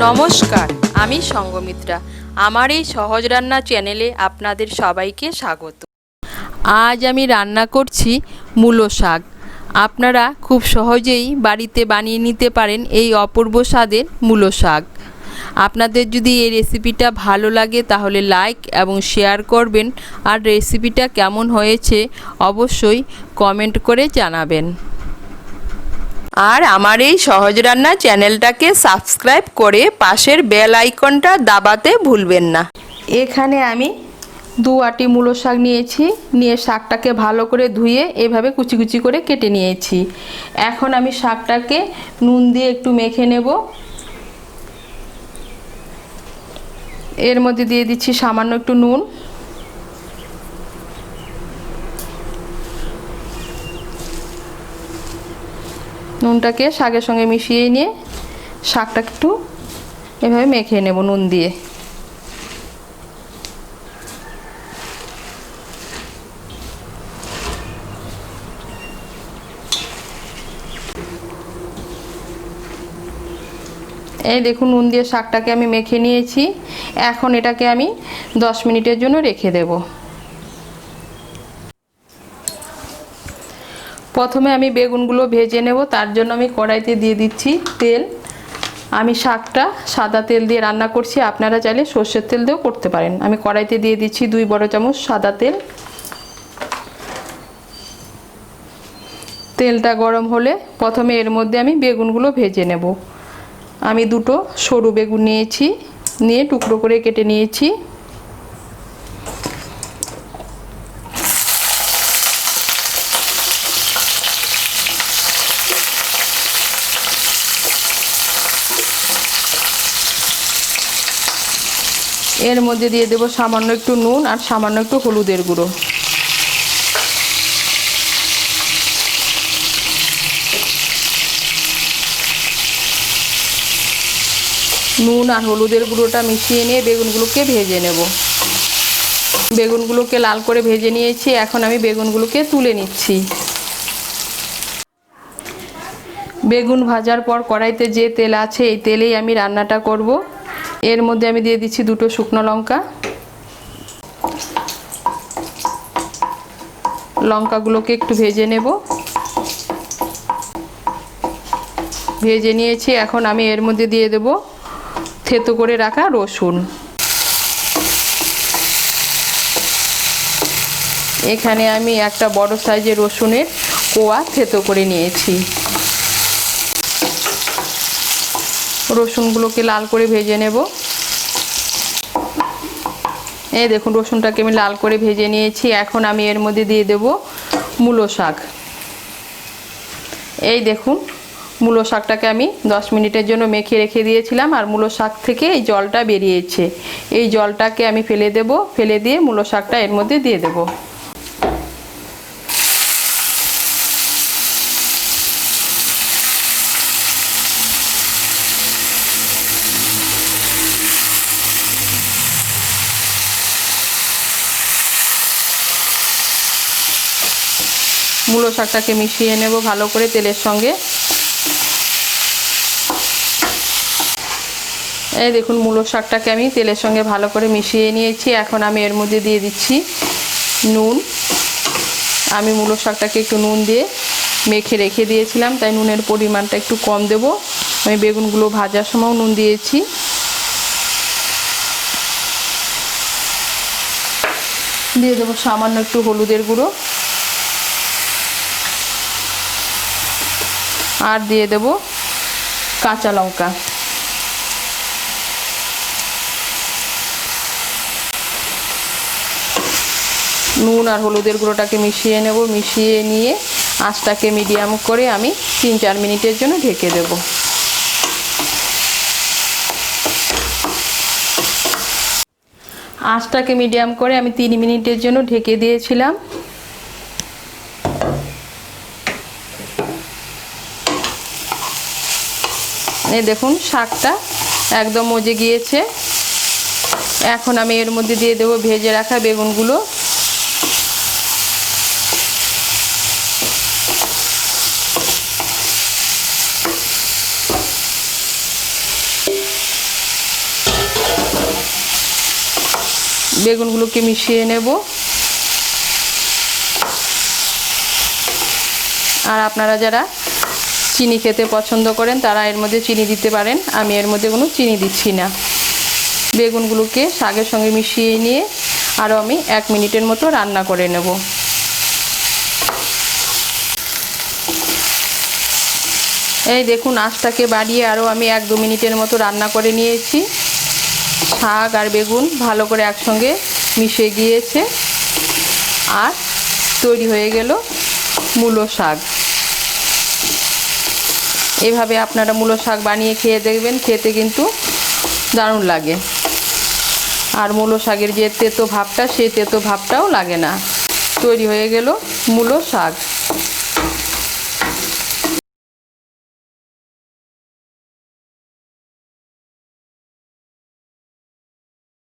নমস্কার, আমি সঙ্গমিত্রা। আমার এই সহজ রান্না চ্যানেলে আপনাদের সবাইকে স্বাগত। আজ আমি রান্না করছি মূলো শাক। আপনারা খুব সহজেই বাড়িতে বানিয়ে নিতে পারেন এই অপূর্ব স্বাদের মূলো শাক। আপনাদের যদি এই রেসিপিটা ভালো লাগে তাহলে লাইক এবং শেয়ার করবেন, আর রেসিপিটা কেমন হয়েছে অবশ্যই কমেন্ট করে জানাবেন। আর আমার এই সহজ রান্না চ্যানেলটাকে সাবস্ক্রাইব করে পাশের বেল আইকনটা দাবাতে ভুলবেন না। এখানে আমি 2 আটি মূলো শাক নিয়েছি, নিয়ে শাকটাকে ভালো করে ধুয়ে এভাবে কুচি কুচি করে কেটে নিয়েছি। এখন আমি শাকটাকে নুন দিয়ে একটু মেখে নেব। এর মধ্যে দিয়ে দিচ্ছি সামান্য একটু নুন, নুনটাকে শাকের সঙ্গে মিশিয়ে নিয়ে শাকটা একটু এভাবে মেখে নেব নুন দিয়ে। এই দেখুন, নুন দিয়ে শাকটাকে আমি মেখে নিয়েছি। এখন এটাকে আমি 10 মিনিটের জন্য রেখে দেব। প্রথমে আমি বেগুনগুলো ভেজে নেব। তার জন্য আমি কড়াইতে দিয়ে দিচ্ছি তেল। আমি শাকটা সাদা তেল দিয়ে রান্না করছি, আপনারা চাইলে সর্ষের তেল দিয়েও করতে পারেন। আমি কড়াইতে দিয়ে দিচ্ছি 2 বড় চামচ সাদা তেল। তেলটা গরম হলে প্রথমে এর মধ্যে আমি বেগুনগুলো ভেজে নেব। আমি 2টো সরু বেগুন নিয়েছি, নিয়ে টুকরো করে কেটে নিয়েছি। এর মধ্যে দিয়ে দেব সামান্য একটু নুন আর সামান্য একটু হলুদের গুঁড়ো। নুন আর হলুদের গুঁড়োটা মিশিয়ে নিয়ে বেগুনগুলোকে ভেজে নেব। বেগুনগুলোকে লাল করে ভেজে নিয়েছি। এখন আমি বেগুনগুলোকে তুলে নিচ্ছি। বেগুন ভাজার পর কড়াইতে যে তেল আছে এই তেলেই আমি রান্নাটা করব। এর মধ্যে আমি দিয়ে দিচ্ছি 2টো শুকনো লঙ্কা। লঙ্কাগুলোকে একটু ভেজে নেব। ভেজে নিয়েছি। এখন আমি এর মধ্যে দিয়ে দেব থেতো করে রাখা রসুন। এখানে আমি একটা বড় সাইজের রসুনের কোয়া থেতো করে নিয়েছি। রসুনগুলোকে লাল করে ভেজে নেব। এই দেখুন, রসুনটাকে আমি লাল করে ভেজে নিয়েছি। এখন আমি এর মধ্যে দিয়ে দেব মূলো শাক। এই দেখুন, মূলো শাকটাকে আমি 10 মিনিটের জন্য মেখে রেখে দিয়েছিলাম, আর মূলো শাক থেকে এই জলটা বেরিয়েছে। এই জলটাকে আমি ফেলে দেব। ফেলে দিয়ে মূলো শাকটা এর মধ্যে দিয়ে দেব। মূলো শাকটাকে মিশিয়ে নেব ভালো করে তেলের সঙ্গে। এই দেখুন, মূলো শাকটাকে আমি তেলের সঙ্গে ভালো করে মিশিয়ে নিয়েছি। এখন আমি এর মধ্যে দিয়ে দিচ্ছি নুন। আমি মূলো শাকটাকে একটু নুন দিয়ে মেখে রেখে দিয়েছিলাম, তাই নুনের পরিমাণটা একটু কম দেব। আমি বেগুনগুলো ভাজার সময়ও নুন দিয়েছি। দিয়ে দেবো সামান্য একটু হলুদের গুঁড়ো, আর দিয়ে দেব কাঁচা লঙ্কা। নুন আর হলুদের গুঁড়োটাকে মিশিয়ে নেব। মিশিয়ে নিয়ে আঁচটাকে মিডিয়াম করে আমি 3-4 মিনিটের জন্য ঢেকে দেব। আঁচটাকে মিডিয়াম করে আমি 3 মিনিটের জন্য ঢেকে দিয়েছিলাম। এই দেখুন, শাকটা একদম মজে গিয়েছে। এখন আমি এর মধ্যে দিয়ে দেব ভেজে রাখা বেগুনগুলো। বেগুনগুলোকে মিশিয়ে নেব। আর আপনারা যারা চিনি খেতে পছন্দ করেন তারা এর মধ্যে চিনি দিতে পারেন, আমি এর মধ্যে কোনো চিনি দিচ্ছি না। বেগুনগুলোকে শাকের সঙ্গে মিশিয়ে নিয়ে আরও আমি 1 মিনিটের মতো রান্না করে নেব। এই দেখুন, আঁচটাকে বাড়িয়ে আরও আমি 1-2 মিনিটের মতো রান্না করে নিয়েছি। শাক আর বেগুন ভালো করে একসঙ্গে মিশে গিয়েছে আর তৈরি হয়ে গেল মূলো শাক। এভাবে আপনারা মূলো শাক বানিয়ে খেয়ে দেখবেন, খেতে কিন্তু দারুণ লাগে। আর মূলো শাকের যে তেতো ভাবটা, সেই তেতো ভাবটাও লাগে না। তৈরি হয়ে গেল মূলো শাক।